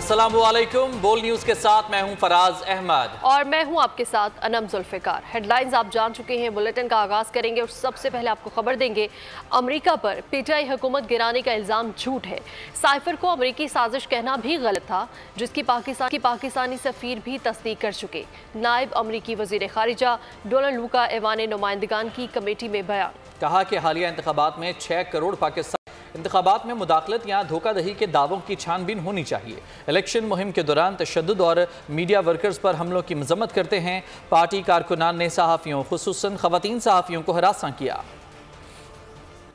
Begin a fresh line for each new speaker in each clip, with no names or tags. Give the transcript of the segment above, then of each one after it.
अस्सलामुअलैकुम। बोल न्यूज के साथ मैं हूं फराज अहमद
और मैं हूं आपके साथ अनम जुल्फिकार। हेडलाइंस आप जान चुके हैं, बुलेटिन का आगाज करेंगे और सबसे पहले आपको खबर देंगे, अमेरिका पर पीटीआई हुकूमत गिराने का इल्जाम झूठ है। साइफर को अमेरिकी साजिश कहना भी गलत था, जिसकी पाकिस्तानी सफीर भी तस्दीक कर चुके। नायब अमेरिकी वजीर खारिजा डोनाल्ड लू का ऐवान नुमाइंदगान की कमेटी में बयान।
कहा कि हालिया इंतखाबात में 6 करोड़ पाकिस्तान इंतखाबात में मुदाखलत या धोखाधड़ी के दावों की छानबीन होनी चाहिए। इलेक्शन मुहिम के दौरान तशद्दुद और मीडिया वर्कर्स पर हमलों की मजम्मत करते हैं। पार्टी कारकुनान ने सहाफ़ियों खुसूसन ख़वातीन सहाफ़ियों को हरासा किया।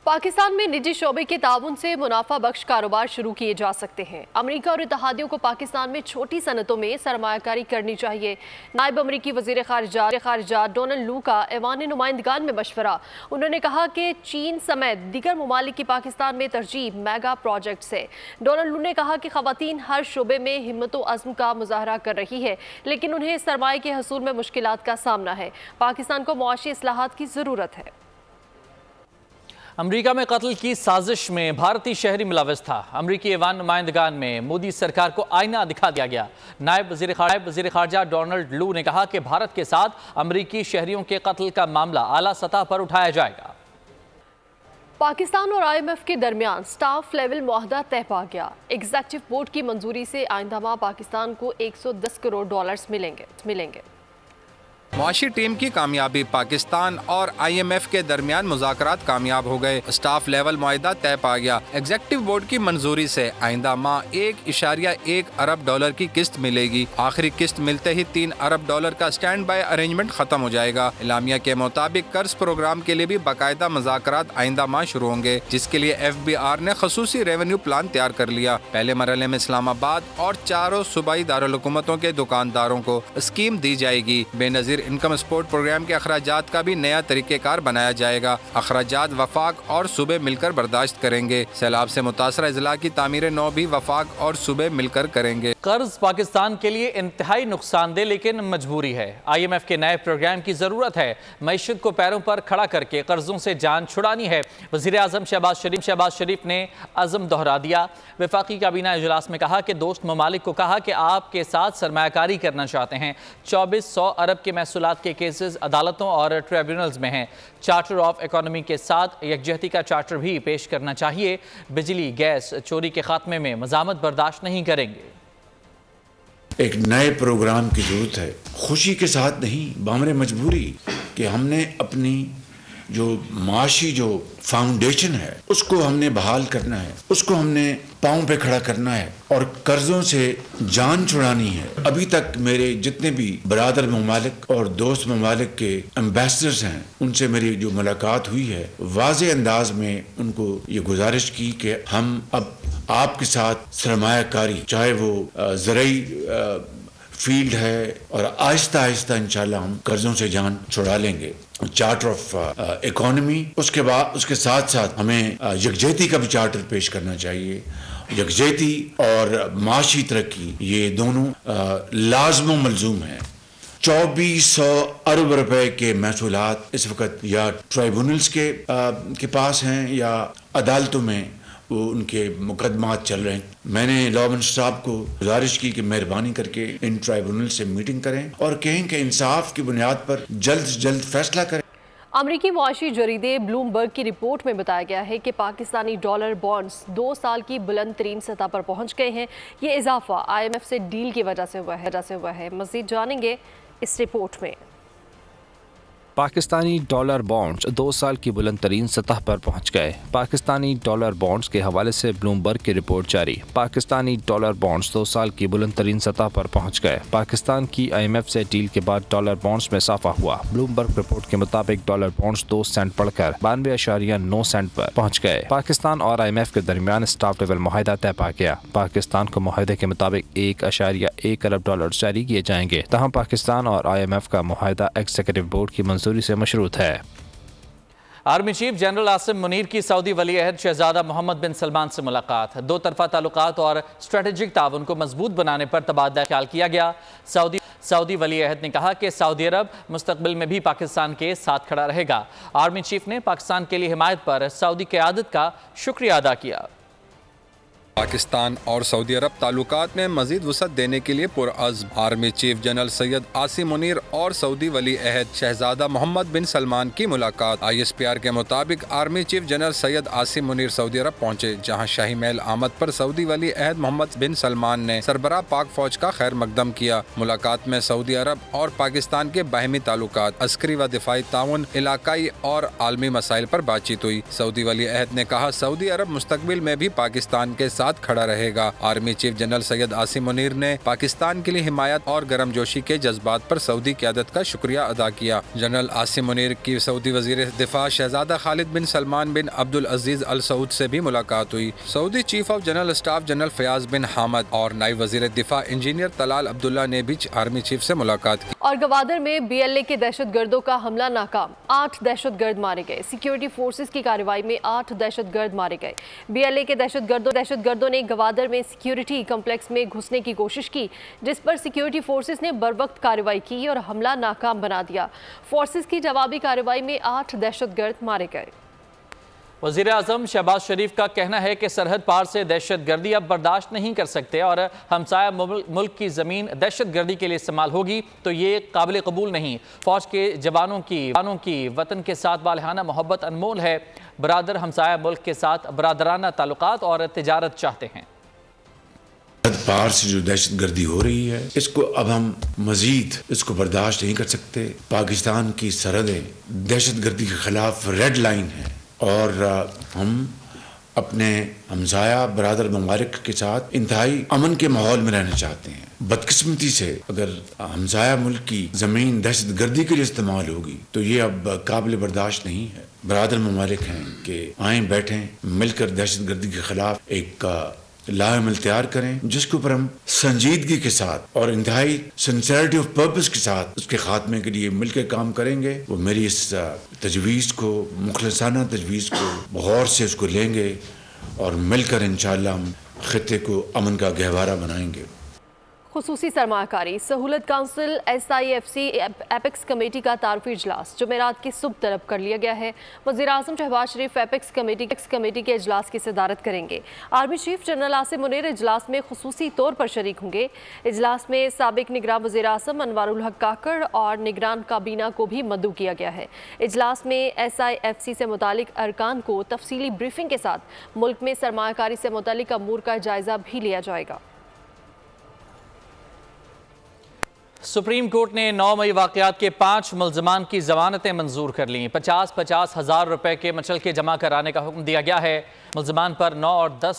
पाकिस्तान में निजी शोबे के ताउन से मुनाफा बख्श कारोबार शुरू किए जा सकते हैं। अमेरिका और इत्तहादियों को पाकिस्तान में छोटी सनतों में सरमायाकारी करनी चाहिए। नायब अमेरिकी वजीर खारिजा डोनाल्ड लू का ऐवान नुमाइंदगान में मशवरा। उन्होंने कहा कि चीन समेत दीगर ममालिक की पाकिस्तान में तरजीह मेगा प्रोजेक्ट्स है। डोनाल्ड लू ने कहा कि खवातीन हर शोबे में हिम्मत व अज़्म का मुजाहरा कर रही है, लेकिन उन्हें सरमाए के हसूल में मुश्किलात का सामना है। पाकिस्तान को मुआशी इस्लाहात की ज़रूरत है।
अमेरिका में कत्ल की साजिश में भारतीय शहरी मुलव्वस था। अमेरिकी ऐवान नुमाइंदगान में मोदी सरकार को आईना दिखा दिया गया। नायब वजीर खारजा डोनाल्ड लू ने कहा कि भारत के साथ अमेरिकी शहरियों के कत्ल का मामला आला सतह पर उठाया जाएगा।
पाकिस्तान और IMF के दरमियान स्टाफ लेवल मुआहदा तय पा गया। एग्जीक्यूटिव बोर्ड की मंजूरी से आइंदा माह पाकिस्तान को 110 करोड़ डॉलर्स मिलेंगे।
मुआशी टीम की कामयाबी, पाकिस्तान और IMF के दरमियान मुज़ाकरात कामयाब हो गए। स्टाफ लेवल मुआहदा तय पा गया। एग्जीक्यूटिव बोर्ड की मंजूरी से आइंदा माह 1.1 अरब डॉलर की किस्त मिलेगी। आखिरी किस्त मिलते ही 3 अरब डॉलर का स्टैंड बाय अरेंजमेंट खत्म हो जाएगा। इलामिया के मुताबिक कर्ज प्रोग्राम के लिए भी बाकायदा मुज़ाकरात आइंदा माह शुरू होंगे, जिसके लिए FBR ने खसूसी रेवेन्यू प्लान तैयार कर लिया। पहले मरहले में इस्लामाबाद और 4 सूबाई दारुल हुकूमतों के दुकानदारों को स्कीम दी जाएगी। बेनजीर इनकम सपोर्ट प्रोग्राम के अखराजात का भी नया तरीक़ेकार बनाया जाएगा। अखराजात वफाक और सूबे मिलकर बर्दाश्त करेंगे। सैलाब से मुतासरा अजला की तामीर नौ भी वफाक और सूबे मिलकर करेंगे।
कर्ज पाकिस्तान के लिए इंतहाई नुकसानदेह लेकिन मजबूरी है। IMF के नए प्रोग्राम की जरूरत है। मईशत को पैरों पर खड़ा करके कर्जों से जान छुड़ानी है। वज़ीर आज़म शहबाज शरीफ ने अज़म दोहरा दिया। वफाकी काबीना इजलास में कहा कि दोस्त ममालिक को कहा कि आपके साथ सरमायाकारी करना चाहते हैं। 2400 अरब के महसूलात के केसेस अदालतों और ट्रिब्यूनल्स में हैं। चार्टर ऑफ इकोनॉमी के साथ यकजहती का चार्टर भी पेश करना चाहिए। बिजली गैस चोरी के खात्मे में मज़ामत बर्दाश्त नहीं करेंगे।
एक नए प्रोग्राम की जरूरत है, खुशी के साथ नहीं, बामरे मजबूरी कि हमने अपनी जो माशी जो फाउंडेशन है उसको हमने बहाल करना है, उसको हमने पाँव पे खड़ा करना है और कर्जों से जान छुड़ानी है। अभी तक मेरे जितने भी बरादर ममालिक और दोस्त ममालिक के एम्बेसडर्स हैं, उनसे मेरी जो मुलाकात हुई है, वाज़े अंदाज में उनको ये गुजारिश की कि हम अब आपके साथ सरमायाकारी, चाहे वो ज़रई फील्ड है, और आहिस्ता आहिस्ता इंशाल्लाह हम कर्जों से जान छुड़ा लेंगे। चार्टर ऑफ इकोनॉमी, उसके बाद उसके साथ साथ हमें यकजहती का भी चार्टर पेश करना चाहिए। यकजहती और माशी तरक्की ये दोनों लाजम मलजूम है। 2400 अरब रुपए के महसूलात इस वक्त या ट्राइब्यूनल्स के पास हैं या अदालतों में वो उनके मुकदमात चल रहे हैं। मैंने लॉ मिनिस्टर साहब को गुजारिश की कि मेहरबानी करके इन ट्राइब्यूनल से मीटिंग करें और कहें कि इंसाफ की बुनियाद पर जल्द से जल्द फैसला करें।
अमरीकी मुआशी जरीदे ब्लूमबर्ग की रिपोर्ट में बताया गया है कि पाकिस्तानी डॉलर बॉन्ड्स 2 साल की बुलंद तरीन सतह पर पहुंच गए हैं। ये इजाफा IMF से डील की वजह से हुआ है। मजीद जानेंगे इस रिपोर्ट में।
पाकिस्तानी डॉलर बॉन्ड्स 2 साल की बुलंद तरीन सतह पर पहुंच गए। पाकिस्तानी डॉलर बॉन्ड्स के हवाले से ब्लूमबर्ग की रिपोर्ट जारी। पाकिस्तानी डॉलर बॉन्ड्स 2 साल की बुलंद तरीन सतह पर पहुंच गए। पाकिस्तान की IMF से डील के बाद डॉलर बॉन्ड्स में इजाफा हुआ। ब्लूमबर्ग रिपोर्ट के मुताबिक डॉलर बॉन्ड्स 2 सेंट बढ़कर 92.9 सेंट पर पहुंच गए। पाकिस्तान और IMF के दरमियान स्टाफ लेवल मुआहदा तय पा गया। पाकिस्तान को मुआहदे के मुताबिक 1.1 अरब डॉलर जारी किए जाएंगे। तहम पाकिस्तान और IMF का मुआहदा एग्जीक्यूटिव बोर्ड की मंजूरी से मशरूत है।
Army chief general Asim Munir की सऊदी वली अहद शहजादा मोहम्मद बिन सलमान से मुलाकात। 2 तरफा ताल्लुकात और स्ट्रेटेजिक ताउन को मजबूत बनाने पर तबादला ख्याल किया गया। सऊदी वली अहद ने कहा कि सऊदी अरब मुस्तकबिल में भी पाकिस्तान के साथ खड़ा रहेगा। आर्मी चीफ ने पाकिस्तान के लिए हिमायत पर सऊदी क़यादत का शुक्रिया अदा किया।
पाकिस्तान और सऊदी अरब ताल्लुकात में मजीद वसअत देने के लिए पुरअज़्म army chief general Syed Asim Munir और सऊदी वली अहद शहजादा मोहम्मद बिन सलमान की मुलाकात। ISPR के मुताबिक army chief general Syed Asim Munir Saudi Arabia पहुँचे, जहाँ शाही महल आमद पर सऊदी वली अहद मोहम्मद बिन सलमान ने सरबराह पाक फौज का खैर मकदम किया। मुलाकात में सऊदी अरब और पाकिस्तान के बाहमी ताल्लुकात, अस्करी व दिफाई ताउन, इलाकाई और आलमी मसाइल पर बातचीत हुई। सऊदी वली अहद ने कहा, सऊदी अरब मुस्तकबिल में भी पाकिस्तान के साथ खड़ा रहेगा। Army chief general Syed Asim Munir ने पाकिस्तान के लिए हिमायत और गर्मजोशी के जज्बात पर सऊदी क़यादत का शुक्रिया अदा किया। जनरल आसिम मुनीर की सऊदी वजीर दिफा शहजादा खालिद बिन सलमान बिन अब्दुल अजीज अल सऊद से भी मुलाकात हुई। Saudi chief of general staff general Fayaz bin Hamad और नायब वजीर दिफा इंजीनियर तलाल अब्दुल्ला ने भी आर्मी चीफ से मुलाकात की।
और गवादर में BLA के दहशतगर्दों का हमला नाकाम, 8 दहशतगर्द मारे गए। सिक्योरिटी फोर्सेस की कार्रवाई में 8 दहशतगर्द मारे गए। BLA के दहशतगर्दों ने गवादर में सिक्योरिटी कम्प्लेक्स में घुसने की कोशिश की, जिस पर सिक्योरिटी फोर्सेस ने बरवक्त कार्रवाई की और हमला नाकाम बना दिया। फोर्सेस की जवाबी कार्रवाई में 8 दहशतगर्द मारे गए।
वज़ीर आज़म शहबाज शरीफ का कहना है कि सरहद पार से दहशतगर्दी अब बर्दाश्त नहीं कर सकते और हमसाया मुल्क की ज़मीन दहशतगर्दी के लिए इस्तेमाल होगी तो ये काबिल कबूल नहीं। फ़ौज के जवानों की वतन के साथ वालहाना मोहब्बत अनमोल है। बरादर हमसाया मुल्क के साथ बरादराना ताल्लुकात और तिजारत चाहते हैं।
पार से जो दहशतगर्दी हो रही है, इसको अब हम मजीद इसको बर्दाश्त नहीं कर सकते। पाकिस्तान की सरहदें दहशतगर्दी के खिलाफ रेड लाइन है और हम अपने हमसाया बरादर ममालिक के साथ इंतहाई अमन के माहौल में रहना चाहते हैं। बदकिस्मती से अगर हमसाया मुल्क की ज़मीन दहशतगर्दी के लिए इस्तेमाल होगी तो ये अब काबिल बर्दाश्त नहीं है। बरादर ममालिक हैं कि आएँ बैठें, मिलकर दहशतगर्दी के खिलाफ एक लाएमल तैयार करें, जिसके ऊपर हम संजीदगी के साथ और इंतहाई सिंसेरिटी ऑफ पर्पस के साथ उसके खात्मे के लिए मिलकर काम करेंगे। वो मेरी इस तजवीज़ को, मुखलसाना तजवीज़ को गौर से उसको लेंगे और मिलकर इंशाअल्लाह हम खित्ते को अमन का गहवारा बनाएंगे।
खुसूसी सरमाकारी सहूलत काउंसिल SIFC एपेक्स कमेटी का तारुफी इजलास जुमेरात की सुबह तलब कर लिया गया है। वज़ीर आज़म शहबाज शरीफ एपेक्स कमेटी के इजलास की सदारत करेंगे। Army chief general Asim Munir इजलास में खुसूसी तौर पर शरीक होंगे। इजलास में साबिक निगरान वज़ीर आज़म अनवारुल हक काकड़ और निगरान काबीना को भी मदऊ किया गया है। इजलास में SIFC से मुतालिक अरकान को तफसीली ब्रीफिंग के साथ मुल्क में सरमाकारी से मुतालिक अमूर का जायजा भी लिया जाएगा।
सुप्रीम कोर्ट ने 9 मई वाक़यात के 5 मुल्ज़मान की ज़मानतें मंजूर कर लीं। 50-50 हज़ार रुपए के मचलके जमा कराने का हुक्म दिया गया है। मुल्ज़मान पर 9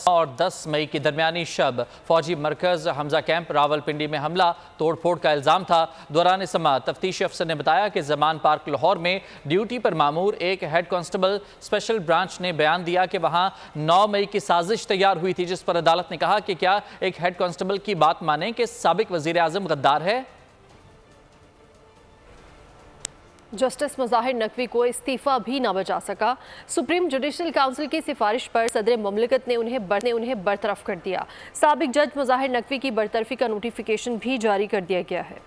और 10 मई की दरमियानी शब फौजी मरकज़ हमजा कैंप रावलपिंडी में हमला तोड़ फोड़ का इल्ज़ाम था। दौरान समाअत तफ्तीशी अफसर ने बताया कि ज़मान पार्क लाहौर में ड्यूटी पर मामूर एक हेड कांस्टेबल स्पेशल ब्रांच ने बयान दिया कि वहाँ 9 मई की साजिश तैयार हुई थी, जिस पर अदालत ने कहा कि क्या एक हेड कांस्टेबल की बात माने कि साबिक वज़ीर आज़म गद्दार है।
जस्टिस मुज़ाहिर नकवी को इस्तीफ़ा भी न बचा सका। सुप्रीम जुडिशल काउंसिल की सिफारिश पर सदर मुमलिकत ने उन्हें बरतरफ कर दिया। साबिक जज मुज़ाहिर नकवी की बरतरफी का नोटिफिकेशन भी जारी कर दिया गया है।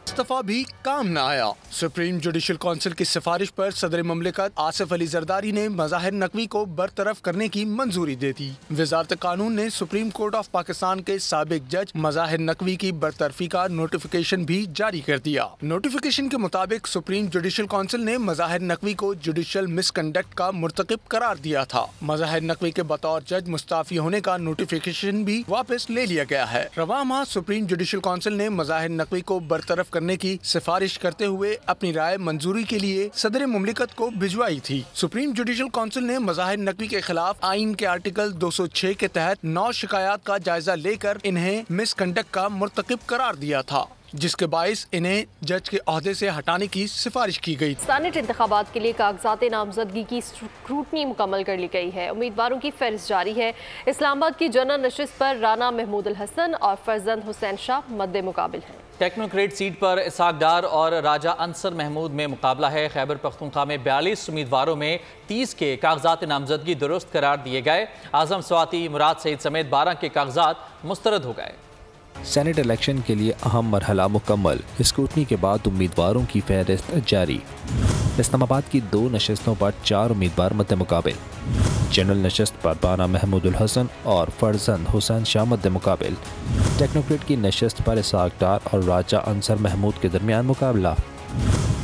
इस्तीफा भी काम न आया। सुप्रीम जुडिशल काउंसिल की सिफारिश पर सदर मुमलिकत आसिफ अली जरदारी ने मुज़ाहिर नकवी को बरतरफ करने की मंजूरी दे दी। वजारत कानून ने सुप्रीम कोर्ट ऑफ पाकिस्तान के साबिक जज मुज़ाहिर नकवी की बरतरफी का नोटिफिकेशन भी जारी कर दिया। नोटिफिकेशन के मुताबिक सुप्रीम जुडिशल काउंसिल ने मुज़ाहिर नकवी को जुडिशल मिसकंडक्ट का मुर्तकिब करार दिया था। मुज़ाहिर नकवी के बतौर जज मुस्ताफी होने का नोटिफिकेशन भी वापस ले लिया गया है। रवा माह सुप्रीम जुडिशल काउंसिल ने मुज़ाहिर नकवी को बरतरफ करने की सिफारिश करते हुए अपनी राय मंजूरी के लिए सदर मुमलिकत को भिजवाई थी। सुप्रीम जुडिशल काउंसिल ने मुज़ाहिर नकवी के खिलाफ आइन के आर्टिकल 206 के तहत 9 शिकायत का जायजा लेकर इन्हें मिसकंडक्ट का मुर्तकिब करार दिया था, जिसके बाइस इन्हें जज के ओहदे से हटाने की सिफारिश की गई।
सेनेट इंतखाबात के लिए कागजात नामजदगी की स्क्रूटनी मुकम्मल कर ली गई है। उम्मीदवारों की फहरिस्त जारी है। इस्लामाबाद की जनरल नशिस्त पर राना महमूद अल हसन और फरजंद हुसैन शाह मद्दे मुकाबिल हैं।
टेक्नोक्रेट सीट पर इसाक डार और राजा अंसर महमूद में मुकाबला है। खैबर पख्तूनख्वा में 42 उम्मीदवारों में 30 के कागजात नामजदगी दुरुस्त करार दिए गए। आजम स्वाति मुराद सईद समेत 12 के कागजात मुस्तरद हो गए।
सेनेट इलेक्शन के लिए अहम मरहला मुकम्मल, स्क्रूटनी के बाद उम्मीदवारों की फहरिस्त जारी। इस्लामाबाद की 2 नशस्तों पर 4 उम्मीदवार मद्दे मुकाबिल। जनरल नशस्त पर बाना महमूदुल हसन और फरजंद हुसैन शाह मद्दे मुकाबिल। टेक्नोक्रेट की नशस्त पर इसहाक डार और राजा अंसर महमूद के दरमियान मुकाबला।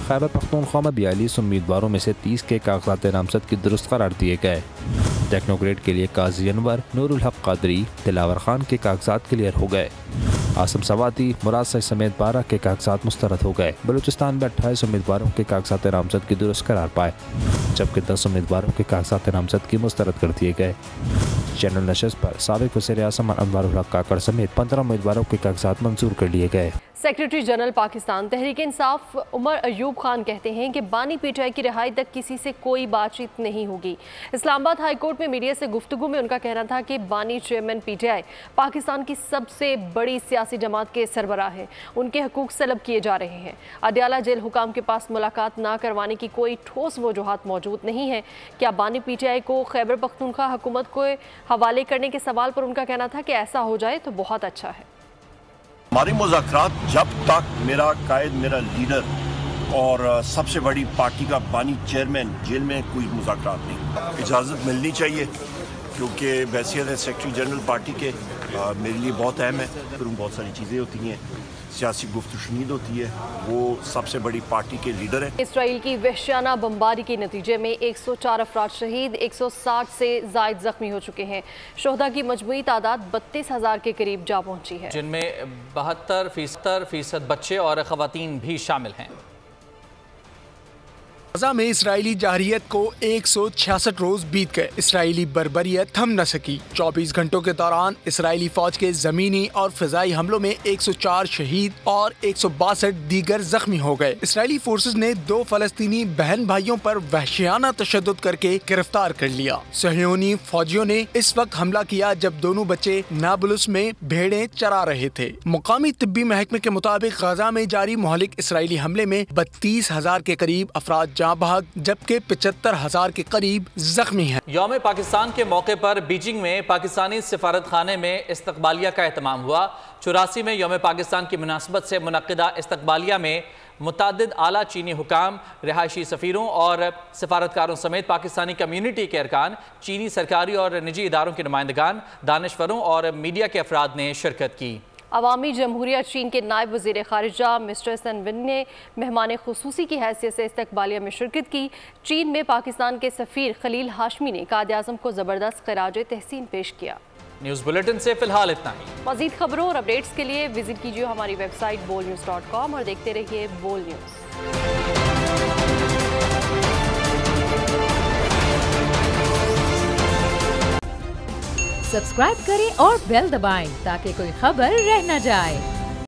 खैबर पख्तूनख्वा में 42 उम्मीदवारों में से 30 के कागजात नामजद की दुरुस्त करार दिए गए। टेक्नोक्रेट के लिए काजी अनवर, नूरुल हक कादरी, दिलावर खान के कागजात क्लियर हो गए। आसम सवाती, मुराद सईद समेत 12 के कागजात मुस्तरद हो गए। बलूचिस्तान में 28 उम्मीदवारों के कागजात नामजद की दुरुस्त करार पाए, जबकि 10 उम्मीदवारों के कागजात नामजद की मुस्तरद कर दिए गए। जनरल नशस्त पर साबिक वज़ीर आज़म अनवर उल हक काकड़ समेत 15 उम्मीदवारों के कागजात मंजूर कर लिए गए।
सेक्रेटरी जनरल पाकिस्तान तहरीक इंसाफ उमर अयूब खान कहते हैं कि बानी पीटीआई की रिहाई तक किसी से कोई बातचीत नहीं होगी। इस्लामाबाद हाई कोर्ट में मीडिया से गुफ्तगू में उनका कहना था कि बानी चेयरमैन पीटीआई पाकिस्तान की सबसे बड़ी सियासी जमात के सरबराह हैं, उनके हकूक सलब किए जा रहे हैं। अडयाला जेल हुकाम के पास मुलाकात ना करवाने की कोई ठोस वजूहात मौजूद नहीं है। क्या बानी पीटीआई को खैबर पख्तूनख्वा हुकूमत को हवाले करने के सवाल पर उनका कहना था कि ऐसा हो जाए तो बहुत अच्छा है।
हमारे मुज़ाकरात जब तक मेरा कायद, मेरा लीडर और सबसे बड़ी पार्टी का बानी चेयरमैन जेल में, कोई मुज़ाकरात नहीं। इजाज़त मिलनी चाहिए क्योंकि हैसियत है सेक्रेटरी जनरल पार्टी के मेरे लिए बहुत अहम है। फिर बहुत सारी चीज़ें होती हैं, सियासी गुफ्तगू होती है, वो सबसे बड़ी पार्टी के लीडर हैं।
इसराइल की वहशियाना बमबारी के नतीजे में 104 अफराद शहीद, 160 से जायद जख्मी हो चुके हैं। शोहदा की मजमूई तादाद 32,000 के करीब जा पहुंची है,
जिनमें 72% बच्चे और खवातीन भी शामिल हैं।
गजा में इसराइली जारहियत को 166 रोज बीत गए। इसराइली बर्बरियत थम न सकी। 24 घंटों के दौरान इसराइली फौज के जमीनी और फिजाई हमलों में 104 शहीद और 162 दीगर जख्मी हो गए। इसराइली फोर्सेस ने 2 फलस्तीनी बहन भाइयों पर वहशियाना तशद्दुद करके गिरफ्तार कर लिया। सहयोनी फौजियों ने इस वक्त हमला किया जब दोनों बच्चे नाबुलस में भेड़ें चरा रहे थे। मुकामी तिब्बी महकमे के मुताबिक गजा में जारी मुहलिक इसराइली हमले में 32,000 के करीब अफराद जाँ बहक, जबकि 75,000 के करीब जख्मी हैं।
यौम पाकिस्तान के मौके पर बीजिंग में पाकिस्तानी सिफारत खाने में इस्तकबालिया का एहतमाम हुआ। 84 में यौम पाकिस्तान की मुनासबत से मुनक्किदा इस्तकबालिया में मुतअद्दिद आला चीनी हुकाम, रिहायशी सफ़ीरों और सिफारतकारों समेत पाकिस्तानी कम्यूनिटी के अरकान, चीनी सरकारी और निजी इदारों के नुमाइंदगान, दानिशवरों और मीडिया के अफराद ने शिरकत की।
अवामी जमहूरिया चीन के नायब वज़ीर ख़ारिजा मिस्टर सन विन ने मेहमान खुसूसी की हैसियत से इस्तकबालिया में शिरकत की। चीन में पाकिस्तान के सफ़ीर खलील हाशमी ने कायद-ए-आज़म को ज़बरदस्त ख़राज तहसीन पेश किया।
न्यूज़ बुलेटिन से फिलहाल इतना ही।
मज़ीद खबरों और अपडेट्स के लिए विजिट कीजिए हमारी वेबसाइट bolnews.com और देखते रहिए बोल न्यूज़।
सब्सक्राइब करें और बेल दबाएं ताकि कोई खबर रह न जाए।